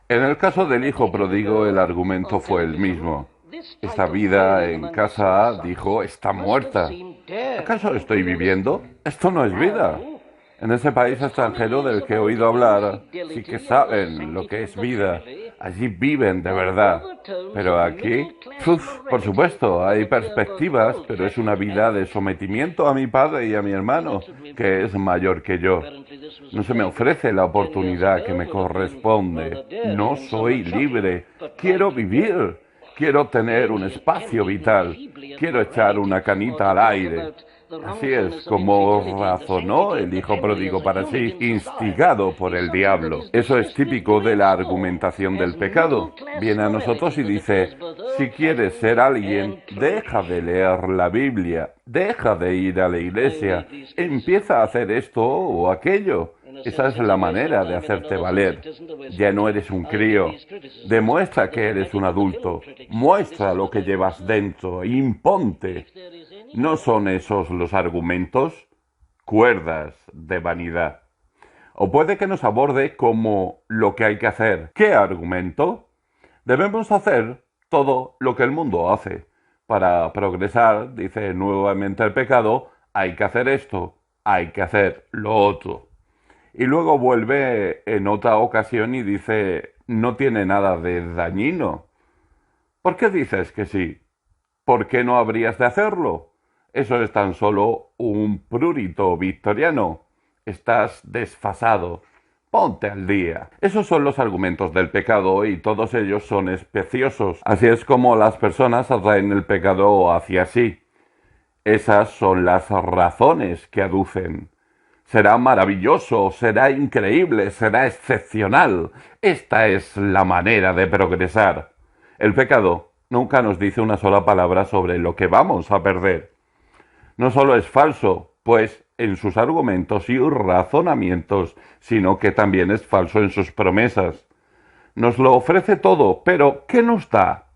En el caso del hijo pródigo, el argumento fue el mismo. Esta vida en casa, dijo, está muerta. ¿Acaso estoy viviendo? Esto no es vida. En ese país extranjero del que he oído hablar, sí que saben lo que es vida. Allí viven de verdad. Pero aquí, por supuesto, hay perspectivas, pero es una vida de sometimiento a mi padre y a mi hermano, que es mayor que yo. No se me ofrece la oportunidad que me corresponde. No soy libre. Quiero vivir. Quiero tener un espacio vital. Quiero echar una canita al aire. Así es como razonó el hijo pródigo para sí, instigado por el diablo. Eso es típico de la argumentación del pecado. Viene a nosotros y dice, si quieres ser alguien, deja de leer la Biblia, deja de ir a la iglesia, empieza a hacer esto o aquello. Esa es la manera de hacerte valer. Ya no eres un crío. Demuestra que eres un adulto. Muestra lo que llevas dentro. Imponte. ¿No son esos los argumentos? Cuerdas de vanidad. O puede que nos aborde como lo que hay que hacer. ¿Qué argumento? Debemos hacer todo lo que el mundo hace. Para progresar, dice nuevamente el pecado, hay que hacer esto, hay que hacer lo otro. Y luego vuelve en otra ocasión y dice, no tiene nada de dañino. ¿Por qué dices que sí? ¿Por qué no habrías de hacerlo? Eso es tan solo un prurito victoriano. Estás desfasado. Ponte al día. Esos son los argumentos del pecado y todos ellos son especiosos. Así es como las personas atraen el pecado hacia sí. Esas son las razones que aducen. Será maravilloso, será increíble, será excepcional. Esta es la manera de progresar. El pecado nunca nos dice una sola palabra sobre lo que vamos a perder. No solo es falso, pues en sus argumentos y razonamientos, sino que también es falso en sus promesas. Nos lo ofrece todo, pero ¿qué nos da?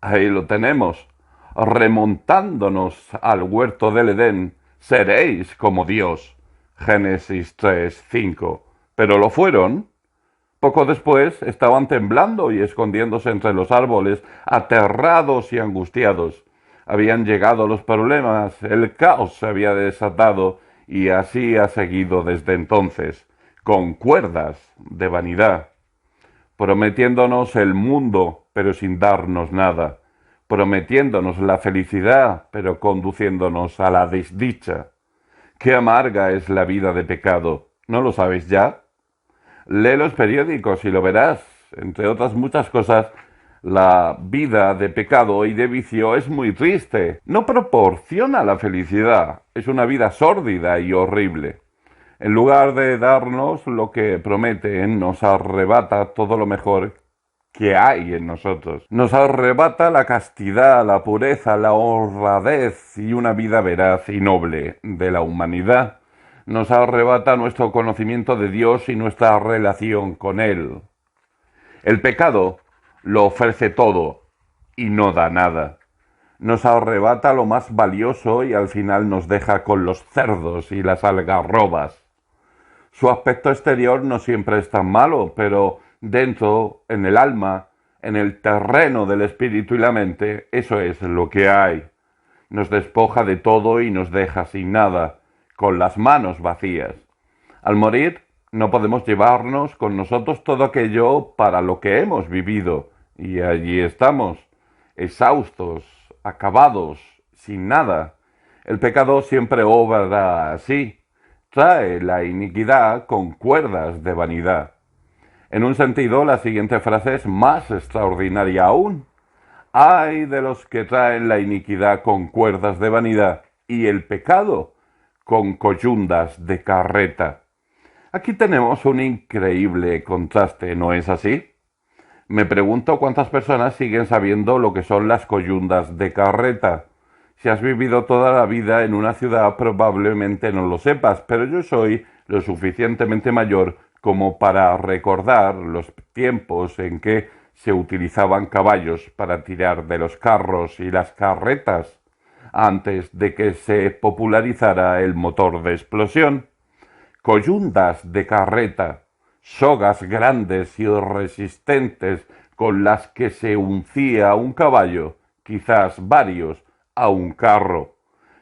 Ahí lo tenemos. Remontándonos al huerto del Edén, seréis como Dios. Génesis 3:5. ¿Pero lo fueron? Poco después estaban temblando y escondiéndose entre los árboles, aterrados y angustiados. Habían llegado los problemas, el caos se había desatado y así ha seguido desde entonces, con cuerdas de vanidad, prometiéndonos el mundo, pero sin darnos nada, prometiéndonos la felicidad, pero conduciéndonos a la desdicha. Qué amarga es la vida de pecado, ¿no lo sabes ya? Lee los periódicos y lo verás. Entre otras muchas cosas, la vida de pecado y de vicio es muy triste. No proporciona la felicidad. Es una vida sórdida y horrible. En lugar de darnos lo que prometen, nos arrebata todo lo mejor que hay en nosotros. Nos arrebata la castidad, la pureza, la honradez y una vida veraz y noble de la humanidad. Nos arrebata nuestro conocimiento de Dios y nuestra relación con Él. El pecado lo ofrece todo y no da nada. Nos arrebata lo más valioso y al final nos deja con los cerdos y las algarrobas. Su aspecto exterior no siempre es tan malo, pero dentro, en el alma, en el terreno del espíritu y la mente, eso es lo que hay. Nos despoja de todo y nos deja sin nada, con las manos vacías. Al morir, no podemos llevarnos con nosotros todo aquello para lo que hemos vivido, y allí estamos, exhaustos, acabados, sin nada. El pecado siempre obra así, trae la iniquidad con cuerdas de vanidad. En un sentido, la siguiente frase es más extraordinaria aún. Ay de los que traen la iniquidad con cuerdas de vanidad y el pecado con coyundas de carreta. Aquí tenemos un increíble contraste, ¿no es así? Me pregunto cuántas personas siguen sabiendo lo que son las coyundas de carreta. Si has vivido toda la vida en una ciudad, probablemente no lo sepas, pero yo soy lo suficientemente mayor como para recordar los tiempos en que se utilizaban caballos para tirar de los carros y las carretas, antes de que se popularizara el motor de explosión. Coyundas de carreta sogas grandes y resistentes con las que se uncía un caballo, quizás varios, a un carro.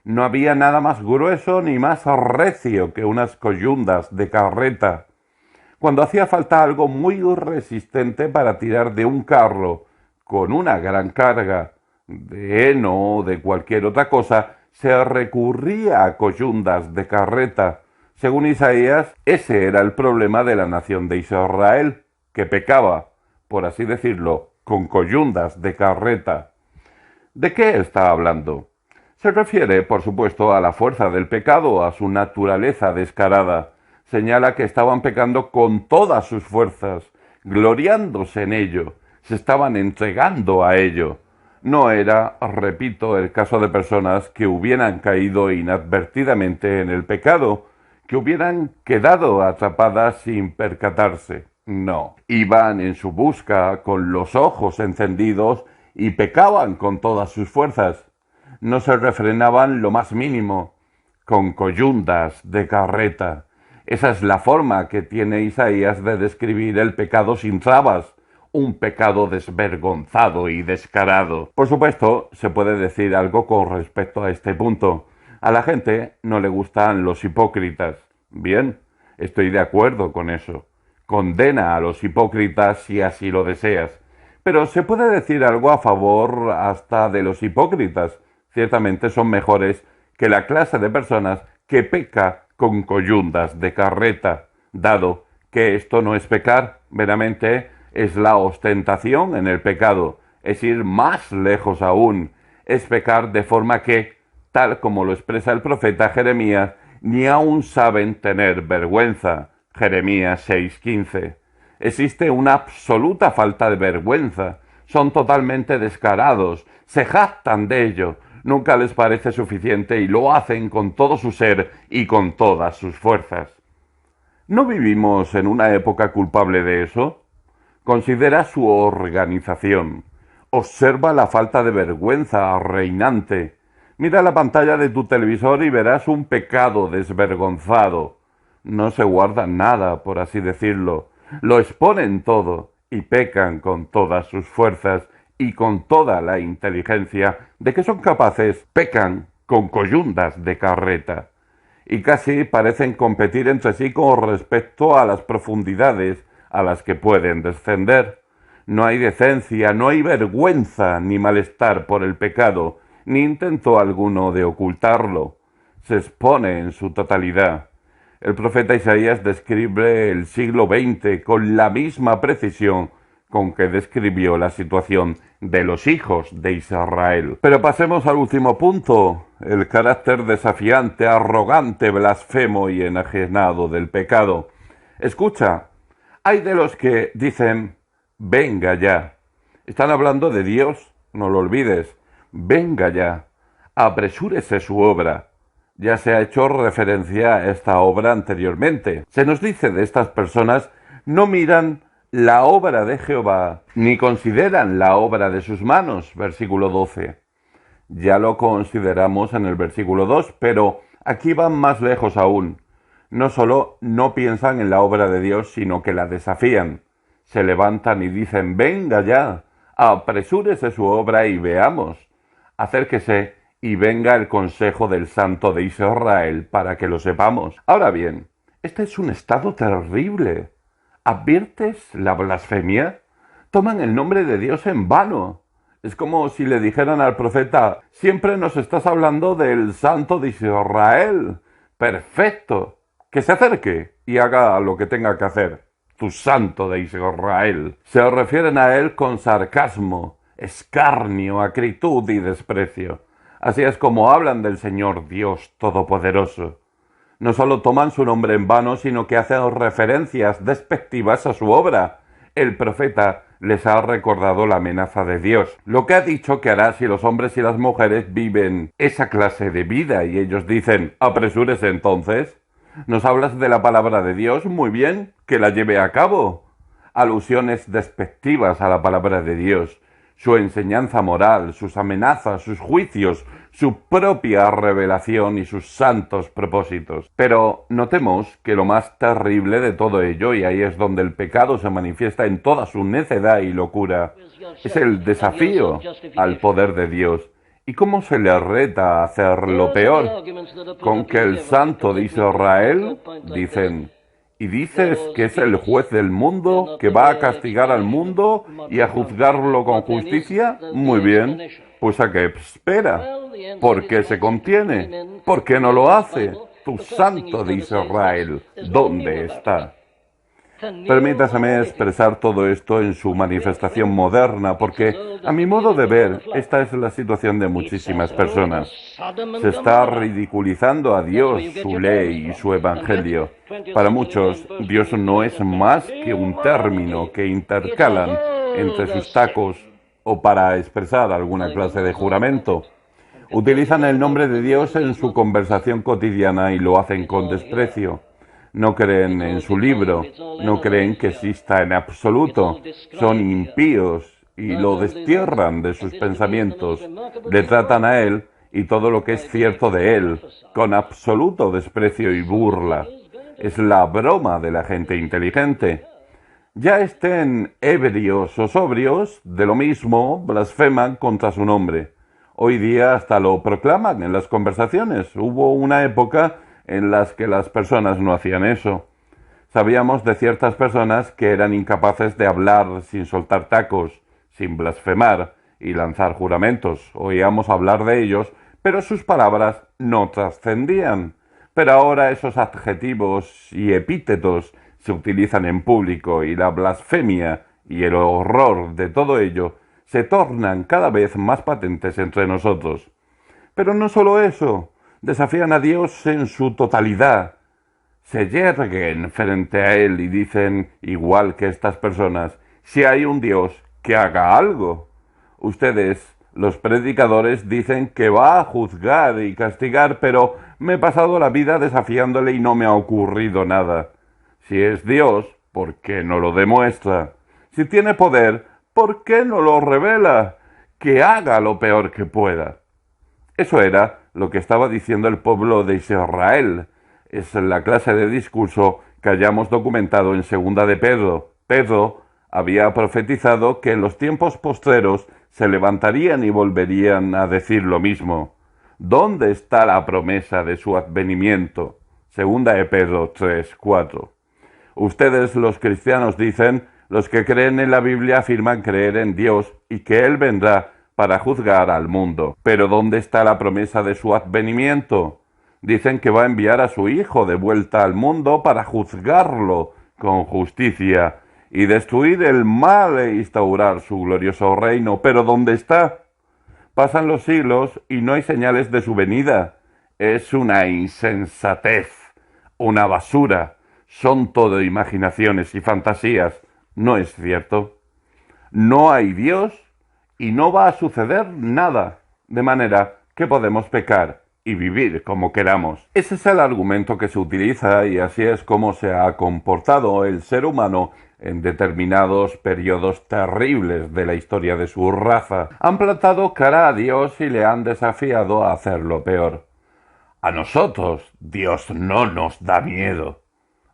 No había nada más grueso ni más recio que unas coyundas de carreta. Cuando hacía falta algo muy resistente para tirar de un carro con una gran carga de heno o de cualquier otra cosa, se recurría a coyundas de carreta. Según Isaías, ese era el problema de la nación de Israel, que pecaba, por así decirlo, con coyundas de carreta. ¿De qué está hablando? Se refiere, por supuesto, a la fuerza del pecado, a su naturaleza descarada. Señala que estaban pecando con todas sus fuerzas, gloriándose en ello, se estaban entregando a ello. No era, repito, el caso de personas que hubieran caído inadvertidamente en el pecado, que hubieran quedado atrapadas sin percatarse. No, iban en su busca con los ojos encendidos y pecaban con todas sus fuerzas. No se refrenaban lo más mínimo, con coyundas de carreta. Esa es la forma que tiene Isaías de describir el pecado sin trabas, un pecado desvergonzado y descarado. Por supuesto, se puede decir algo con respecto a este punto. A la gente no le gustan los hipócritas. Bien, estoy de acuerdo con eso. Condena a los hipócritas si así lo deseas. Pero se puede decir algo a favor hasta de los hipócritas. Ciertamente son mejores que la clase de personas que peca con coyundas de carreta, dado que esto no es pecar, meramente es la ostentación en el pecado, es ir más lejos aún, es pecar de forma que, tal como lo expresa el profeta Jeremías, ni aun saben tener vergüenza. Jeremías 6:15. Existe una absoluta falta de vergüenza, son totalmente descarados, se jactan de ello, nunca les parece suficiente y lo hacen con todo su ser y con todas sus fuerzas. ¿No vivimos en una época culpable de eso? Considera su organización. Observa la falta de vergüenza reinante. Mira la pantalla de tu televisor y verás un pecado desvergonzado. No se guardan nada, por así decirlo. Lo exponen todo y pecan con todas sus fuerzas y con toda la inteligencia de que son capaces, pecan con coyundas de carreta. Y casi parecen competir entre sí con respecto a las profundidades a las que pueden descender. No hay decencia, no hay vergüenza ni malestar por el pecado, ni intento alguno de ocultarlo. Se expone en su totalidad. El profeta Isaías describe el siglo XX con la misma precisión con que describió la situación de los hijos de Israel. Pero pasemos al último punto, el carácter desafiante, arrogante, blasfemo y enajenado del pecado. Escucha, hay de los que dicen, venga ya. Están hablando de Dios, no lo olvides. Venga ya, apresúrese su obra. Ya se ha hecho referencia a esta obra anteriormente. Se nos dice de estas personas, no miran la obra de Jehová, ni consideran la obra de sus manos, versículo 12. Ya lo consideramos en el versículo 2, pero aquí van más lejos aún. No solo no piensan en la obra de Dios, sino que la desafían. Se levantan y dicen, venga ya, apresúrese su obra y veamos. Acérquese y venga el consejo del Santo de Israel para que lo sepamos. Ahora bien, este es un estado terrible. ¿Adviertes la blasfemia? Toman el nombre de Dios en vano. Es como si le dijeran al profeta, siempre nos estás hablando del Santo de Israel. Perfecto. Que se acerque y haga lo que tenga que hacer. Tu Santo de Israel. Se refieren a él con sarcasmo, escarnio, acritud y desprecio. Así es como hablan del Señor Dios Todopoderoso. No solo toman su nombre en vano, sino que hacen referencias despectivas a su obra. El profeta les ha recordado la amenaza de Dios, lo que ha dicho que hará si los hombres y las mujeres viven esa clase de vida, y ellos dicen, apresúrese entonces. Nos hablas de la palabra de Dios, muy bien, que la lleve a cabo. Alusiones despectivas a la palabra de Dios. su enseñanza moral, sus amenazas, sus juicios, su propia revelación y sus santos propósitos. Pero notemos que lo más terrible de todo ello, y ahí es donde el pecado se manifiesta en toda su necedad y locura, es el desafío al poder de Dios. ¿Y cómo se le reta a hacer lo peor? Con que el Santo de Israel, dicen, ¿y dices que es el juez del mundo, que va a castigar al mundo y a juzgarlo con justicia? Muy bien, pues ¿a qué espera? ¿Por qué se contiene? ¿Por qué no lo hace? Tu Santo de Israel, ¿dónde está? Permítaseme expresar todo esto en su manifestación moderna, porque, a mi modo de ver, esta es la situación de muchísimas personas. Se está ridiculizando a Dios, su ley y su evangelio. Para muchos, Dios no es más que un término que intercalan entre sus tacos o para expresar alguna clase de juramento. Utilizan el nombre de Dios en su conversación cotidiana y lo hacen con desprecio. No creen en su libro, no creen que exista en absoluto, son impíos y lo destierran de sus pensamientos, le tratan a él y todo lo que es cierto de él con absoluto desprecio y burla. Es la broma de la gente inteligente. Ya estén ebrios o sobrios, de lo mismo blasfeman contra su nombre. Hoy día hasta lo proclaman en las conversaciones. Hubo una época en las que las personas no hacían eso. Sabíamos de ciertas personas que eran incapaces de hablar sin soltar tacos, sin blasfemar y lanzar juramentos. Oíamos hablar de ellos, pero sus palabras no trascendían. Pero ahora esos adjetivos y epítetos se utilizan en público y la blasfemia y el horror de todo ello se tornan cada vez más patentes entre nosotros. Pero no solo eso. Desafían a Dios en su totalidad. Se yerguen frente a Él y dicen, igual que estas personas, si hay un Dios, que haga algo. Ustedes, los predicadores, dicen que va a juzgar y castigar, pero me he pasado la vida desafiándole y no me ha ocurrido nada. Si es Dios, ¿por qué no lo demuestra? Si tiene poder, ¿por qué no lo revela? Que haga lo peor que pueda. Eso era lo que estaba diciendo el pueblo de Israel. Es la clase de discurso que hayamos documentado en segunda de Pedro. Pedro había profetizado que en los tiempos postreros se levantarían y volverían a decir lo mismo. ¿Dónde está la promesa de su advenimiento? Segunda de Pedro 3:4. Ustedes, los cristianos, dicen, los que creen en la Biblia afirman creer en Dios y que Él vendrá para juzgar al mundo. Pero ¿dónde está la promesa de su advenimiento? Dicen que va a enviar a su Hijo de vuelta al mundo para juzgarlo con justicia y destruir el mal e instaurar su glorioso reino. Pero ¿dónde está? Pasan los siglos y no hay señales de su venida. Es una insensatez, una basura. Son todo imaginaciones y fantasías. ¿No es cierto? No hay Dios y no va a suceder nada, de manera que podemos pecar y vivir como queramos. Ese es el argumento que se utiliza y así es como se ha comportado el ser humano en determinados periodos terribles de la historia de su raza. Han plantado cara a Dios y le han desafiado a hacer lo peor. A nosotros, Dios no nos da miedo.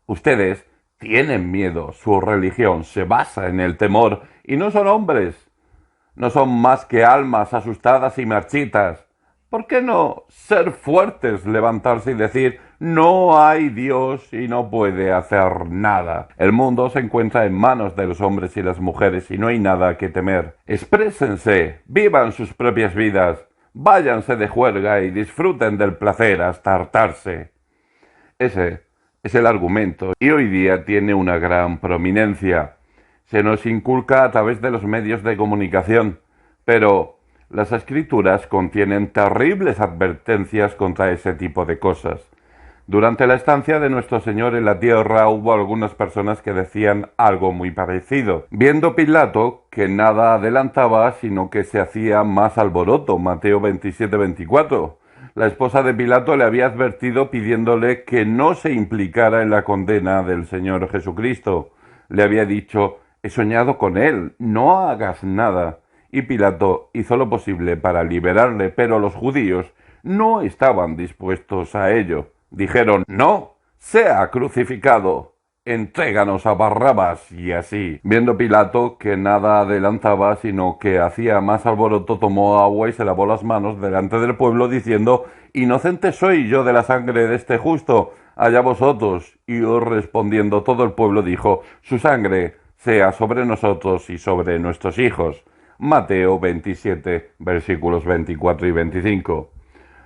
Ustedes tienen miedo, su religión se basa en el temor y no son hombres. No son más que almas asustadas y marchitas. ¿Por qué no ser fuertes, levantarse y decir, no hay Dios y no puede hacer nada? El mundo se encuentra en manos de los hombres y las mujeres y no hay nada que temer. Exprésense, vivan sus propias vidas, váyanse de juerga y disfruten del placer hasta hartarse. Ese es el argumento y hoy día tiene una gran prominencia. Se nos inculca a través de los medios de comunicación, pero las Escrituras contienen terribles advertencias contra ese tipo de cosas. Durante la estancia de nuestro Señor en la tierra hubo algunas personas que decían algo muy parecido. Viendo Pilato que nada adelantaba, sino que se hacía más alboroto, Mateo 27:24. La esposa de Pilato le había advertido pidiéndole que no se implicara en la condena del Señor Jesucristo. Le había dicho, he soñado con él, no hagas nada. y Pilato hizo lo posible para liberarle, pero los judíos no estaban dispuestos a ello. Dijeron, no, sea crucificado, entréganos a Barrabás. Y así, viendo Pilato que nada adelantaba, sino que hacía más alboroto, tomó agua y se lavó las manos delante del pueblo, diciendo, inocente soy yo de la sangre de este justo, allá vosotros. Y respondiendo todo el pueblo dijo, su sangre sea sobre nosotros y sobre nuestros hijos. Mateo 27, versículos 24 y 25.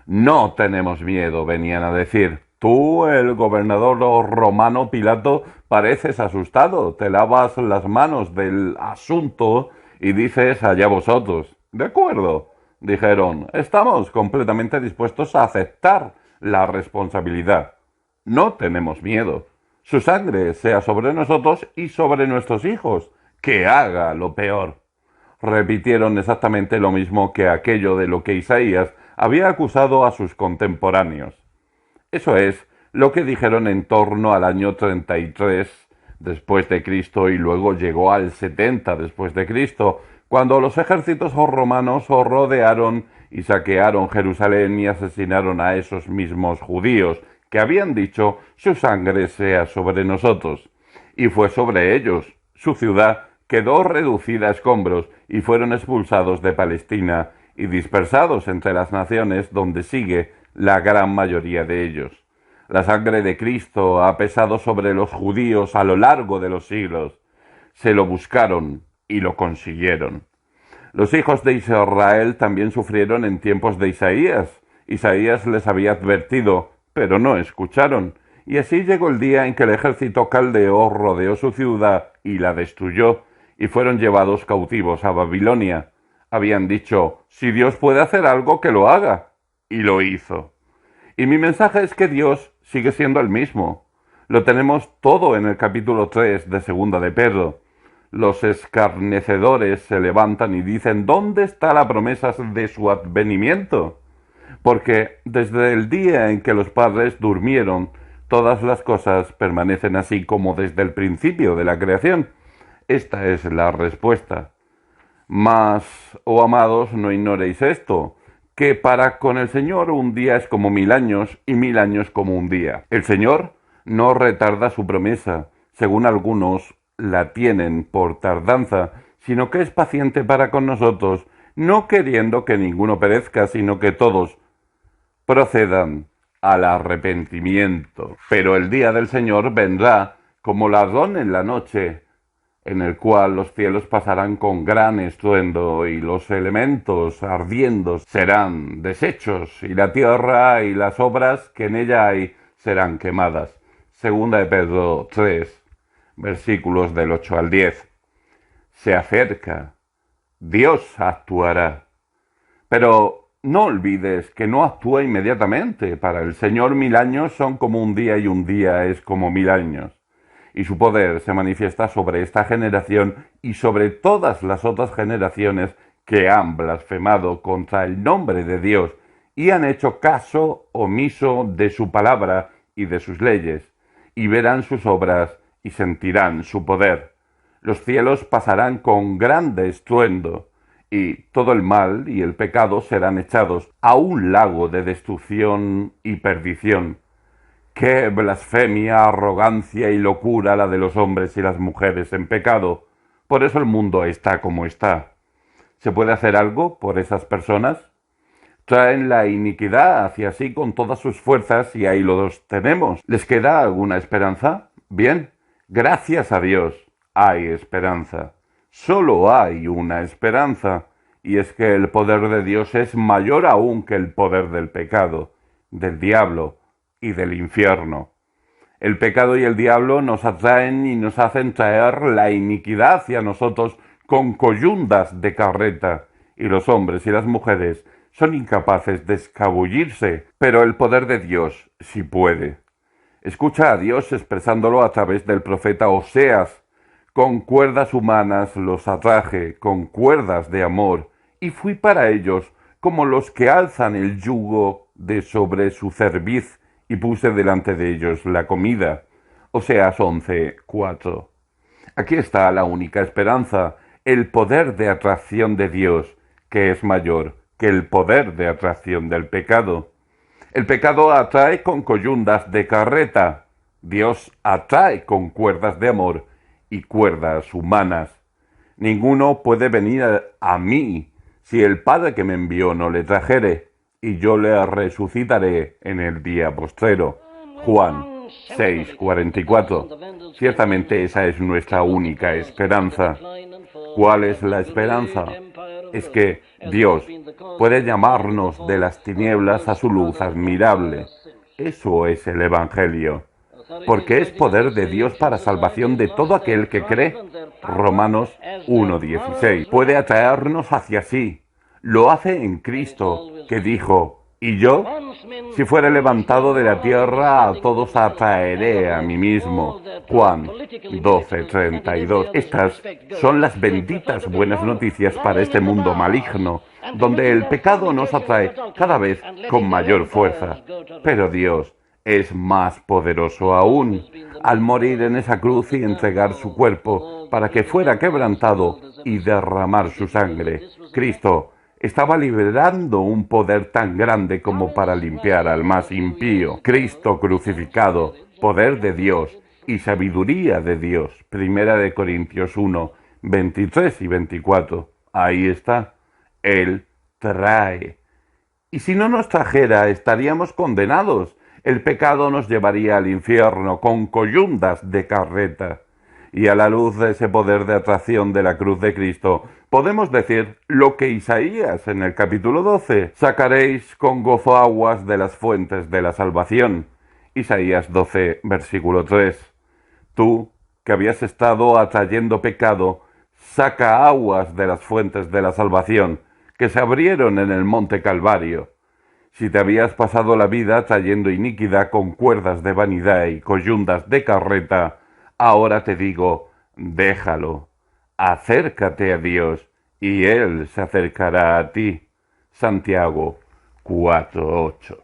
No tenemos miedo, venían a decir. Tú, el gobernador romano Pilato, pareces asustado, te lavas las manos del asunto y dices allá vosotros. De acuerdo, dijeron, estamos completamente dispuestos a aceptar la responsabilidad. No tenemos miedo. Su sangre sea sobre nosotros y sobre nuestros hijos. Que haga lo peor. Repitieron exactamente lo mismo que aquello de lo que Isaías había acusado a sus contemporáneos. Eso es lo que dijeron en torno al año 33 después de Cristo y luego llegó al 70 después de Cristo, cuando los ejércitos romanos rodearon y saquearon Jerusalén y asesinaron a esos mismos judíos que habían dicho su sangre sea sobre nosotros. Y fue sobre ellos. Su ciudad quedó reducida a escombros y fueron expulsados de Palestina y dispersados entre las naciones donde sigue la gran mayoría de ellos. La sangre de Cristo ha pesado sobre los judíos a lo largo de los siglos. Se lo buscaron y lo consiguieron. Los hijos de Israel también sufrieron en tiempos de Isaías. Isaías les había advertido, pero no escucharon. Y así llegó el día en que el ejército caldeo rodeó su ciudad y la destruyó, y fueron llevados cautivos a Babilonia. Habían dicho, si Dios puede hacer algo, que lo haga. Y lo hizo. Y mi mensaje es que Dios sigue siendo el mismo. Lo tenemos todo en el capítulo 3 de Segunda de Pedro. Los escarnecedores se levantan y dicen, ¿dónde está la promesa de su advenimiento? Porque desde el día en que los padres durmieron, todas las cosas permanecen así como desde el principio de la creación. Esta es la respuesta. Mas, oh amados, no ignoréis esto, que para con el Señor un día es como 1000 años y 1000 años como un día. El Señor no retarda su promesa, según algunos la tienen por tardanza, sino que es paciente para con nosotros, no queriendo que ninguno perezca, sino que todos procedan al arrepentimiento. Pero el día del Señor vendrá como ladrón en la noche, en el cual los cielos pasarán con gran estruendo y los elementos ardiendo serán deshechos y la tierra y las obras que en ella hay serán quemadas. Segunda de Pedro 3, versículos del 8 al 10. Se acerca. Dios actuará. Pero no olvides que no actúa inmediatamente. Para el Señor 1000 años son como un día y un día es como 1000 años. Y su poder se manifiesta sobre esta generación y sobre todas las otras generaciones que han blasfemado contra el nombre de Dios y han hecho caso omiso de su palabra y de sus leyes, y verán sus obras y sentirán su poder. Los cielos pasarán con grande estruendo, y todo el mal y el pecado serán echados a un lago de destrucción y perdición. ¡Qué blasfemia, arrogancia y locura la de los hombres y las mujeres en pecado! Por eso el mundo está como está. ¿Se puede hacer algo por esas personas? Traen la iniquidad hacia sí con todas sus fuerzas y ahí los tenemos. ¿Les queda alguna esperanza? Bien, gracias a Dios hay esperanza. Solo hay una esperanza, y es que el poder de Dios es mayor aún que el poder del pecado, del diablo y del infierno. El pecado y el diablo nos atraen y nos hacen traer la iniquidad hacia nosotros con coyundas de carreta, y los hombres y las mujeres son incapaces de escabullirse, pero el poder de Dios sí puede. Escucha a Dios expresándolo a través del profeta Oseas. Con cuerdas humanas los atraje, con cuerdas de amor, y fui para ellos como los que alzan el yugo de sobre su cerviz, y puse delante de ellos la comida. Oseas 11:4. Aquí está la única esperanza. el poder de atracción de Dios, que es mayor que el poder de atracción del pecado. El pecado atrae con coyundas de carreta. Dios atrae con cuerdas de amor y cuerdas humanas. Ninguno puede venir a mí si el Padre que me envió no le trajere, y yo le resucitaré en el día postrero. Juan 6:44. Ciertamente esa es nuestra única esperanza. ¿Cuál es la esperanza? Es que Dios puede llamarnos de las tinieblas a su luz admirable. Eso es el Evangelio. Porque es poder de Dios para salvación de todo aquel que cree. Romanos 1:16. Puede atraernos hacia sí. Lo hace en Cristo, que dijo: ¿y yo? Si fuere levantado de la tierra, a todos atraeré a mí mismo. Juan 12:32. Estas son las benditas buenas noticias para este mundo maligno, donde el pecado nos atrae cada vez con mayor fuerza. Pero Dios es más poderoso aún, al morir en esa cruz y entregar su cuerpo para que fuera quebrantado y derramar su sangre. Cristo estaba liberando un poder tan grande como para limpiar al más impío. Cristo crucificado, poder de Dios y sabiduría de Dios. Primera de Corintios 1:23 y 24. Ahí está. Él trae. Y si no nos trajera, estaríamos condenados. El pecado nos llevaría al infierno con coyundas de carreta. Y a la luz de ese poder de atracción de la cruz de Cristo, podemos decir lo que Isaías en el capítulo 12: sacaréis con gozo aguas de las fuentes de la salvación. Isaías 12, versículo 3. Tú, que habías estado atrayendo pecado, saca aguas de las fuentes de la salvación, que se abrieron en el monte Calvario. Si te habías pasado la vida trayendo iniquidad con cuerdas de vanidad y coyundas de carreta, ahora te digo: déjalo, acércate a Dios, y Él se acercará a ti. Santiago 4:8.